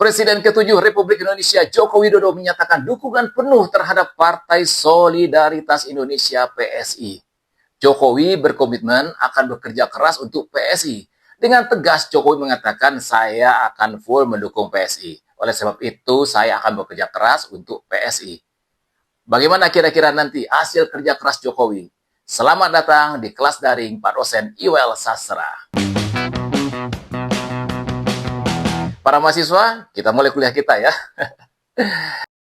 Presiden ke-7 Republik Indonesia Joko Widodo menyatakan dukungan penuh terhadap Partai Solidaritas Indonesia (PSI). Jokowi berkomitmen akan bekerja keras untuk PSI. Dengan tegas Jokowi mengatakan, saya akan full mendukung PSI. Oleh sebab itu, saya akan bekerja keras untuk PSI. Bagaimana kira-kira nanti hasil kerja keras Jokowi? Selamat datang di kelas daring Pak Dosen Iwel Sastra. Para mahasiswa, kita mulai kuliah kita ya.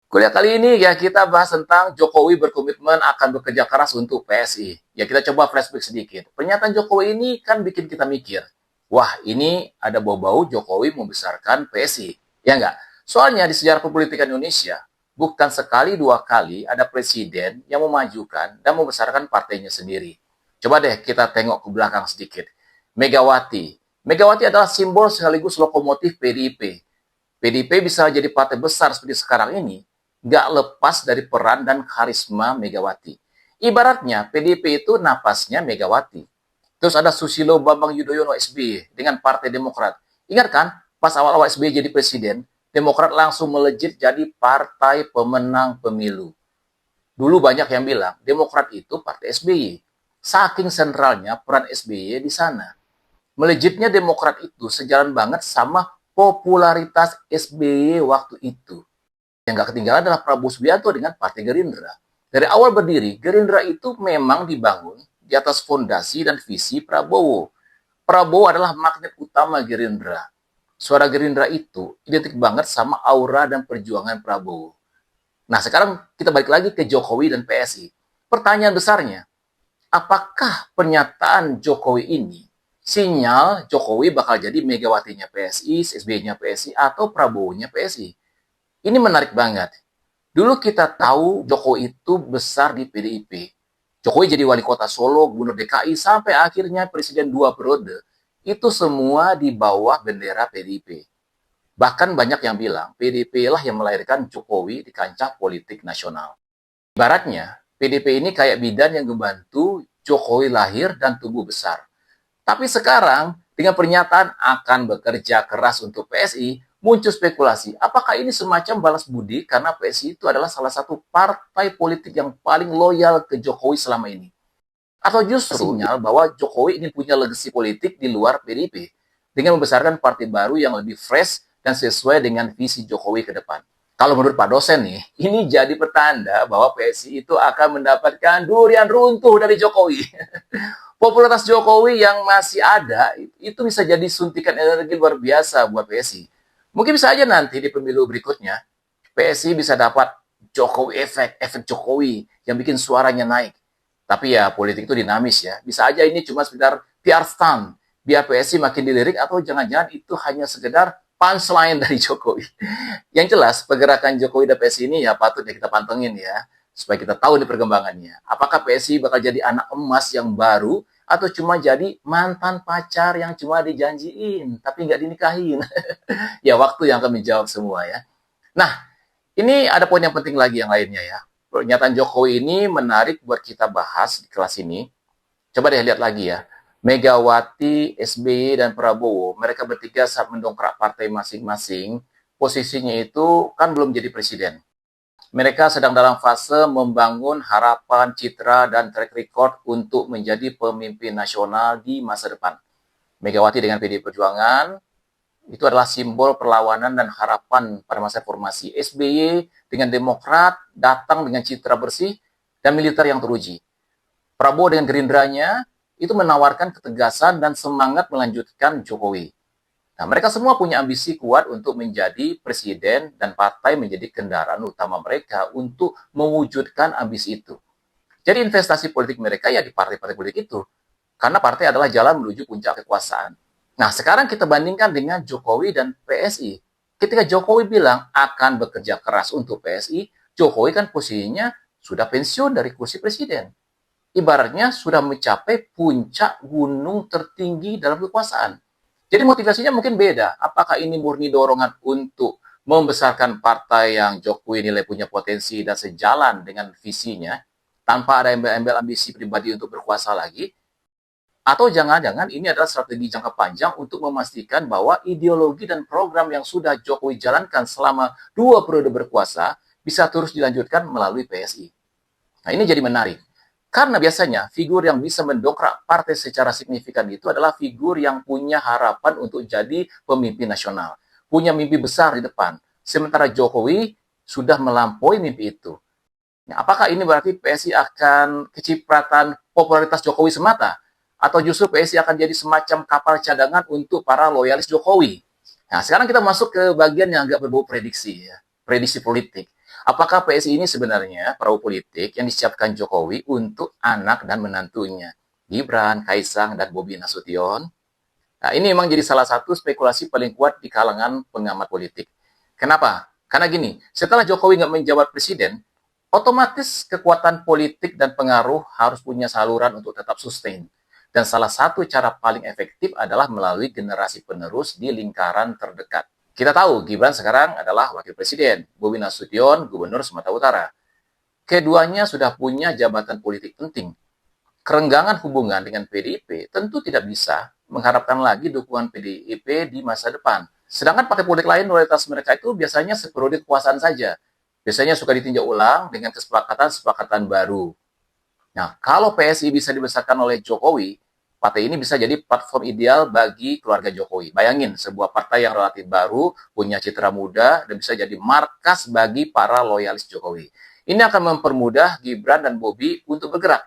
Kuliah kali ini ya kita bahas tentang Jokowi berkomitmen akan bekerja keras untuk PSI. Ya kita coba flashback sedikit. Pernyataan Jokowi ini kan bikin kita mikir, wah ini ada bau-bau Jokowi membesarkan PSI. Ya enggak? Soalnya di sejarah perpolitikan Indonesia, bukan sekali dua kali ada presiden yang memajukan dan membesarkan partainya sendiri. Coba deh kita tengok ke belakang sedikit. Megawati. Megawati adalah simbol sekaligus lokomotif PDIP. PDIP bisa jadi partai besar seperti sekarang ini, nggak lepas dari peran dan karisma Megawati. Ibaratnya PDIP itu napasnya Megawati. Terus ada Susilo Bambang Yudhoyono SBY dengan Partai Demokrat. Ingat kan, pas awal-awal SBY jadi presiden, Demokrat langsung melejit jadi partai pemenang pemilu. Dulu banyak yang bilang, Demokrat itu partai SBY. Saking sentralnya peran SBY di sana. Melejitnya Demokrat itu sejalan banget sama popularitas SBY waktu itu. Yang nggak ketinggalan adalah Prabowo Subianto dengan Partai Gerindra. Dari awal berdiri, Gerindra itu memang dibangun di atas fondasi dan visi Prabowo. Prabowo adalah magnet utama Gerindra. Suara Gerindra itu identik banget sama aura dan perjuangan Prabowo. Nah, sekarang kita balik lagi ke Jokowi dan PSI. Pertanyaan besarnya, apakah pernyataan Jokowi ini sinyal Jokowi bakal jadi Megawatinya PSI, SBY-nya PSI, atau Prabowo-nya PSI? Ini menarik banget. Dulu kita tahu Jokowi itu besar di PDIP. Jokowi jadi wali kota Solo, gubernur DKI, sampai akhirnya presiden 2 periode. Itu semua di bawah bendera PDIP. Bahkan banyak yang bilang PDIP lah yang melahirkan Jokowi di kancah politik nasional. Ibaratnya, PDIP ini kayak bidan yang membantu Jokowi lahir dan tumbuh besar. Tapi sekarang, dengan pernyataan akan bekerja keras untuk PSI, muncul spekulasi, apakah ini semacam balas budi karena PSI itu adalah salah satu partai politik yang paling loyal ke Jokowi selama ini? Atau justru sinyal bahwa Jokowi ingin punya legasi politik di luar PDIP dengan membesarkan partai baru yang lebih fresh dan sesuai dengan visi Jokowi ke depan? Kalau menurut Pak Dosen nih, ini jadi pertanda bahwa PSI itu akan mendapatkan durian runtuh dari Jokowi. Popularitas Jokowi yang masih ada, itu bisa jadi suntikan energi luar biasa buat PSI. Mungkin bisa aja nanti di pemilu berikutnya, PSI bisa dapat Jokowi efek Jokowi yang bikin suaranya naik. Tapi ya politik itu dinamis ya. Bisa aja ini cuma sekedar PR stunt, biar PSI makin dilirik atau jangan-jangan itu hanya sekedar punchline dari Jokowi. Yang jelas, pergerakan Jokowi dan PSI ini ya patut ya kita pantengin ya, supaya kita tahu nih perkembangannya. Apakah PSI bakal jadi anak emas yang baru, atau cuma jadi mantan pacar yang cuma dijanjiin, tapi nggak dinikahin? Ya, waktu yang akan menjawab semua ya. Nah, ini ada poin yang penting lagi yang lainnya ya. Pernyataan Jokowi ini menarik buat kita bahas di kelas ini. Coba deh lihat lagi ya. Megawati, SBY, dan Prabowo, mereka bertiga saat mendongkrak partai masing-masing, posisinya itu kan belum jadi presiden. Mereka sedang dalam fase membangun harapan, citra, dan track record untuk menjadi pemimpin nasional di masa depan. Megawati dengan PDI Perjuangan, itu adalah simbol perlawanan dan harapan pada masa reformasi. SBY dengan Demokrat datang dengan citra bersih dan militer yang teruji. Prabowo dengan Gerindranya itu menawarkan ketegasan dan semangat melanjutkan Jokowi. Nah, mereka semua punya ambisi kuat untuk menjadi presiden dan partai menjadi kendaraan utama mereka untuk mewujudkan ambisi itu. Jadi investasi politik mereka ya di partai-partai politik itu. Karena partai adalah jalan menuju puncak kekuasaan. Nah, sekarang kita bandingkan dengan Jokowi dan PSI. Ketika Jokowi bilang akan bekerja keras untuk PSI, Jokowi kan posisinya sudah pensiun dari kursi presiden. Ibaratnya sudah mencapai puncak gunung tertinggi dalam kekuasaan. Jadi motivasinya mungkin beda. Apakah ini murni dorongan untuk membesarkan partai yang Jokowi nilai punya potensi dan sejalan dengan visinya, tanpa ada embel-embel ambisi pribadi untuk berkuasa lagi? Atau jangan-jangan ini adalah strategi jangka panjang untuk memastikan bahwa ideologi dan program yang sudah Jokowi jalankan selama 2 periode berkuasa bisa terus dilanjutkan melalui PSI. Nah, ini jadi menarik. Karena biasanya figur yang bisa mendongkrak partai secara signifikan itu adalah figur yang punya harapan untuk jadi pemimpin nasional. Punya mimpi besar di depan. Sementara Jokowi sudah melampaui mimpi itu. Nah, apakah ini berarti PSI akan kecipratan popularitas Jokowi semata? Atau justru PSI akan jadi semacam kapal cadangan untuk para loyalis Jokowi? Nah, sekarang kita masuk ke bagian yang agak berbau prediksi, ya. Prediksi politik. Apakah PSI ini sebenarnya perahu politik yang disiapkan Jokowi untuk anak dan menantunya? Gibran, Kaisang, dan Bobi Nasution. Nah, ini memang jadi salah satu spekulasi paling kuat di kalangan pengamat politik. Kenapa? Karena gini, setelah Jokowi nggak menjabat presiden, otomatis kekuatan politik dan pengaruh harus punya saluran untuk tetap sustain. Dan salah satu cara paling efektif adalah melalui generasi penerus di lingkaran terdekat. Kita tahu Gibran sekarang adalah wakil presiden, Bobi Nasution gubernur Sumatera Utara. Keduanya sudah punya jabatan politik penting. Kerenggangan hubungan dengan PDIP tentu tidak bisa mengharapkan lagi dukungan PDIP di masa depan. Sedangkan partai politik lain loyalitas mereka itu biasanya seperiode kekuasaan saja. Biasanya suka ditinjau ulang dengan kesepakatan-kesepakatan baru. Nah, kalau PSI bisa dibesarkan oleh Jokowi, partai ini bisa jadi platform ideal bagi keluarga Jokowi. Bayangin, sebuah partai yang relatif baru, punya citra muda, dan bisa jadi markas bagi para loyalis Jokowi. Ini akan mempermudah Gibran dan Bobi untuk bergerak,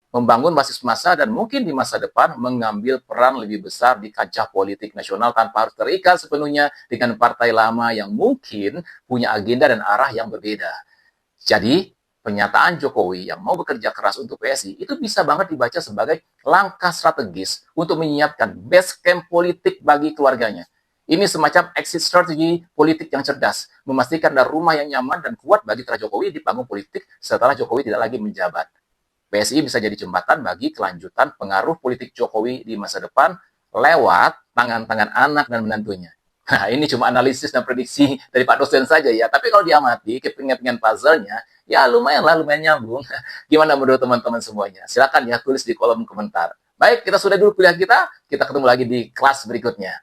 membangun basis massa, dan mungkin di masa depan mengambil peran lebih besar di kancah politik nasional tanpa harus terikat sepenuhnya dengan partai lama yang mungkin punya agenda dan arah yang berbeda. Jadi, pernyataan Jokowi yang mau bekerja keras untuk PSI itu bisa banget dibaca sebagai langkah strategis untuk menyiapkan base camp politik bagi keluarganya. Ini semacam exit strategi politik yang cerdas, memastikan ada rumah yang nyaman dan kuat bagi Tra Jokowi di panggung politik setelah Jokowi tidak lagi menjabat. PSI bisa jadi jembatan bagi kelanjutan pengaruh politik Jokowi di masa depan lewat tangan-tangan anak dan menantunya. Nah, ini cuma analisis dan prediksi dari Pak dosen saja ya. Tapi kalau diamati, kepingan-pingan puzzle-nya, ya lumayan lah, lumayan nyambung. Gimana menurut teman-teman semuanya? Silakan ya tulis di kolom komentar. Baik, kita sudah dulu kuliah kita ketemu lagi di kelas berikutnya.